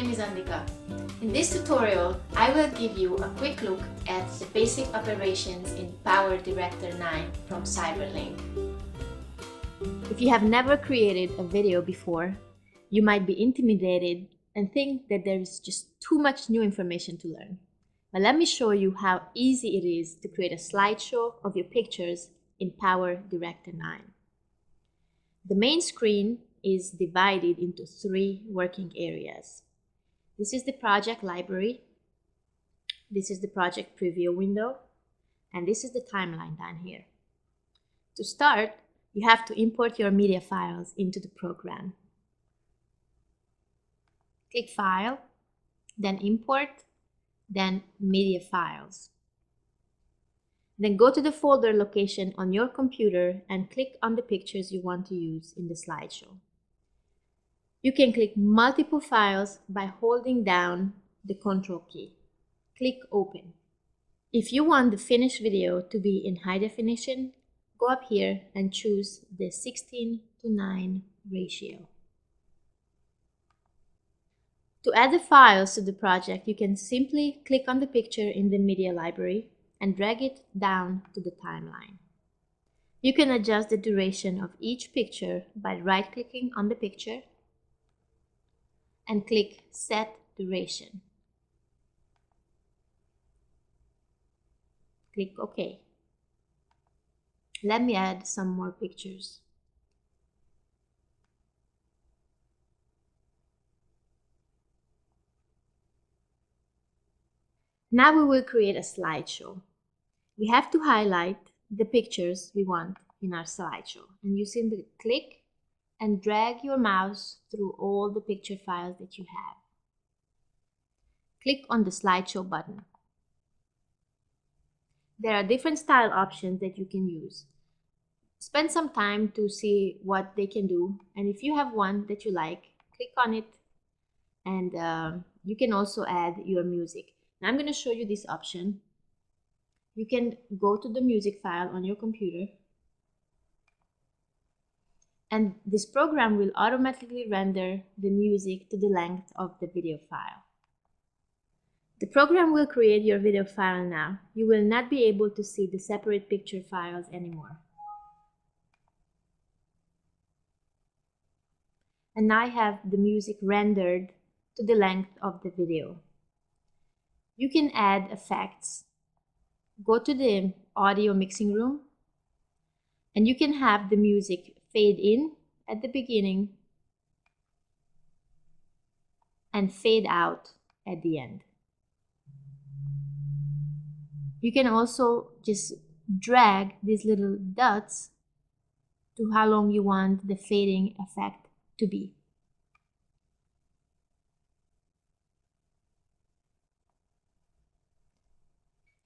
name is Andika. In this tutorial, I will give you a quick look at the basic operations in PowerDirector 9 from Cyberlink. If you have never created a video before, you might be intimidated and think that there is just too much new information to learn. But let me show you how easy it is to create a slideshow of your pictures in PowerDirector 9. The main screen is divided into 3 working areas. This is the project library, this is the project preview window, and this is the timeline down here. To start, you have to import your media files into the program. Click File, then Import, then Media Files. Then go to the folder location on your computer and click on the pictures you want to use in the slideshow. You can click multiple files by holding down the Control key. Click Open. If you want the finished video to be in high definition, go up here and choose the 16:9 ratio. To add the files to the project, you can simply click on the picture in the media library and drag it down to the timeline. You can adjust the duration of each picture by right-clicking on the picture and click Set Duration. Click OK. Let me add some more pictures. Now we will create a slideshow. We have to highlight the pictures we want in our slideshow, and you simply click and drag your mouse through all the picture files that you have. Click on the slideshow button. There are different style options that you can use. Spend some time to see what they can do, and if you have one that you like, click on it, and you can also add your music. Now I'm going to show you this option. You can go to the music file on your computer, and this program will automatically render the music to the length of the video file. The program will create your video file now. You will not be able to see the separate picture files anymore. And now I have the music rendered to the length of the video. You can add effects. Go to the audio mixing room, and you can have the music fade in at the beginning and fade out at the end. You can also just drag these little dots to how long you want the fading effect to be.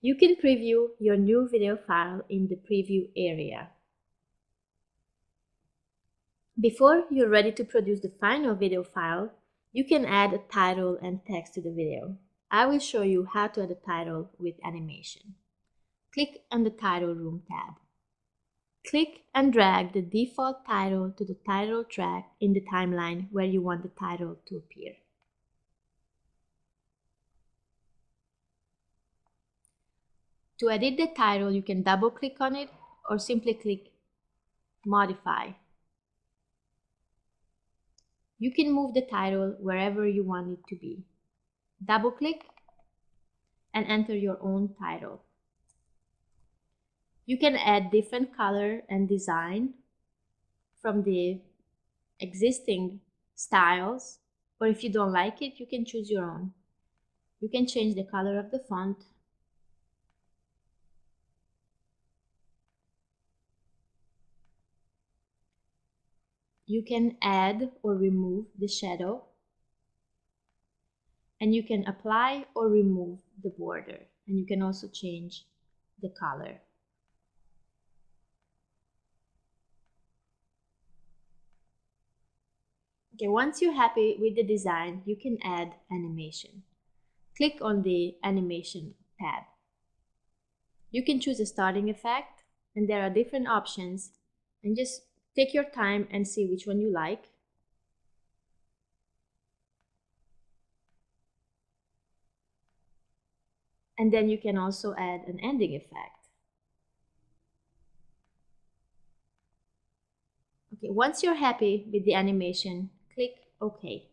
You can preview your new video file in the preview area. Before you're ready to produce the final video file, you can add a title and text to the video. I will show you how to add a title with animation. Click on the Title Room tab. Click and drag the default title to the title track in the timeline where you want the title to appear. To edit the title, you can double-click on it or simply click Modify. You can move the title wherever you want it to be. Double-click and enter your own title. You can add different color and design from the existing styles, or if you don't like it, you can choose your own. You can change the color of the font. You can add or remove the shadow, and you can apply or remove the border, and you can also change the color. Okay, once you're happy with the design, you can add animation. Click on the Animation tab. You can choose a starting effect, and there are different options, and just take your time and see which one you like. And then you can also add an ending effect. Okay, once you're happy with the animation, click OK.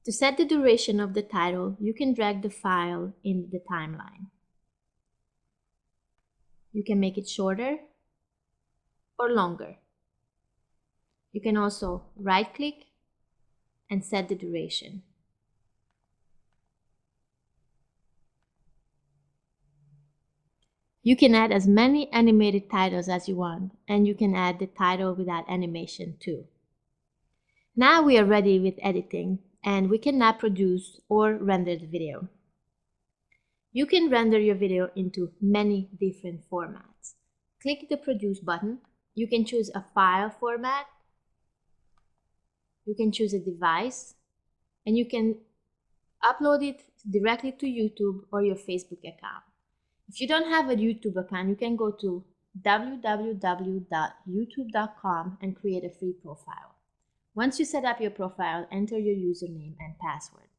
To set the duration of the title, you can drag the file in the timeline. You can make it shorter or longer. You can also right-click and set the duration. You can add as many animated titles as you want, and you can add the title without animation too. Now we are ready with editing, and we can now produce or render the video. You can render your video into many different formats. Click the Produce button. You can choose a file format. You can choose a device, and you can upload it directly to YouTube or your Facebook account. If you don't have a YouTube account, you can go to www.youtube.com and create a free profile. Once you set up your profile, enter your username and password.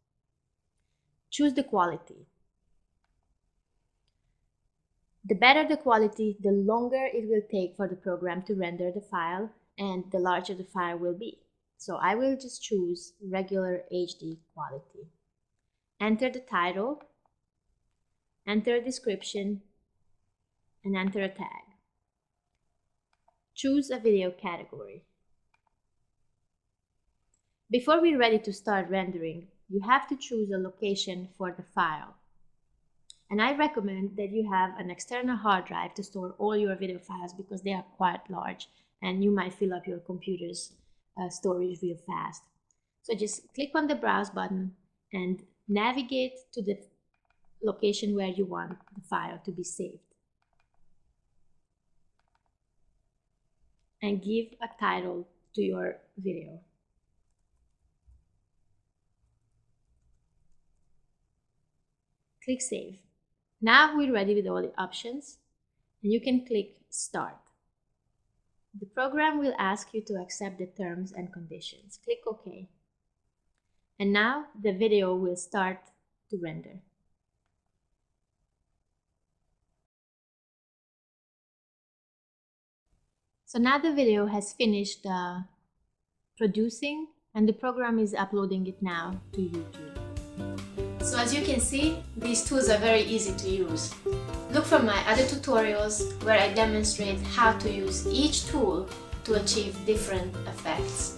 Choose the quality. The better the quality, the longer it will take for the program to render the file, and the larger the file will be. So I will just choose regular HD quality. Enter the title, enter a description, and enter a tag. Choose a video category. Before we're ready to start rendering, you have to choose a location for the file. And I recommend that you have an external hard drive to store all your video files because they are quite large and you might fill up your computer's storage real fast. So just click on the Browse button and navigate to the location where you want the file to be saved. And give a title to your video. Click Save. Now we're ready with all the options, and you can click Start. The program will ask you to accept the terms and conditions. Click OK. And now the video will start to render. So now the video has finished producing, and the program is uploading it now to YouTube. So as you can see, these tools are very easy to use. Look for my other tutorials where I demonstrate how to use each tool to achieve different effects.